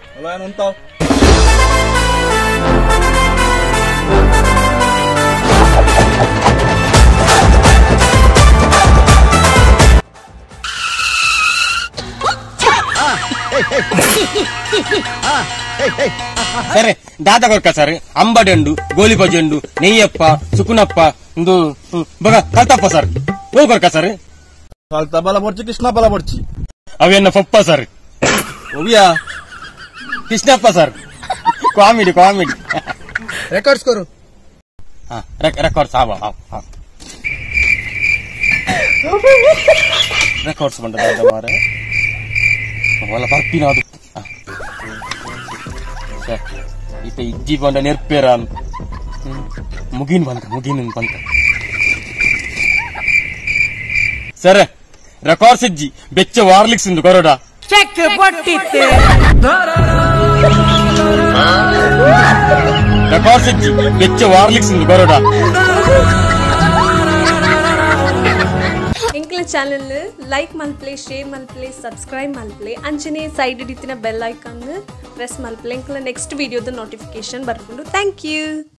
Halo yang nonton. ಸರಿ ದಾದ ಕೊರ್ಕ sir ಅಂಬಡೆಂಡು ಗೋಲಿಬಜೆಂಡು ನೆಯ್ಯಪ್ಪ ಸುಕುನಪ್ಪ ಒಂದು ಬಗ ಕಲ್ತಪ್ಪ ಸರ್ ಹೋಗಿ ಕೊರ್ಕ sir Kalta bala borci, Krishna bala borci. ಅವೆನ್ನ ಪಪ್ಪ sir Ovia. Krishnappa sir comedy comedy Records koro. ಹಾ ರೆಕಾರ್ಡ್ಸ್ ಆವ ರೆಕಾರ್ಡ್ಸ್ ಬಂದದ ಮಾರೆ ವಲ ಬರ್ಪಿನ ಅದು ಸರ್ ಇತ ಇಜ್ಜಿ ಬಂದ ನೆರ್ಪೇರಾನ್ ಮುಗಿನ್ ಬಂತ ಸರ್ ರೆಕಾರ್ಡ್ಸ್ ಇಜ್ಜಿ ಬೆಚ್ಚ ವಾರ್ಲಿಕ್ಸ್ ಇಂದು ಕೊರೋಡ ಚೆಕ್ ಪಟ್ಟಿತ್ತೆ ರೆಕಾರ್ಡ್ಸ್ ಇಜ್ಜಿ ಬೆಚ್ಚ ವಾರ್ಲಿಕ್ಸ್ ಇಂದು ಕೊರೋಡ ಎಂಕ್ಲ ಚಾನೆಲ್ ಲೈಕ್ ಮಲ್ಪ್ಲೆ ಶೇರ್ ಮಲ್ಪ್ಲೆ ಸಬ್ಸ್ಕ್ರೈಬ್ ಮಲ್ಪ್ಲೆ ಅಂಚನೆ ಸೈಡ್ ಇಡಿತಿನ ಬೆಲ್ ಐಕಾನ್ ಪ್ರೆಸ್ ಮಲ್ಪ್ಲೆ ಎಂಕ್ಲ ನೆಕ್ಸ್ಟ್ ವಿಡಿಯೋದ ನೋಟಿಫಿಕೇಶನ್ ಬರ್ಕೊಂಡು ಥ್ಯಾಂಕ್ ಯು.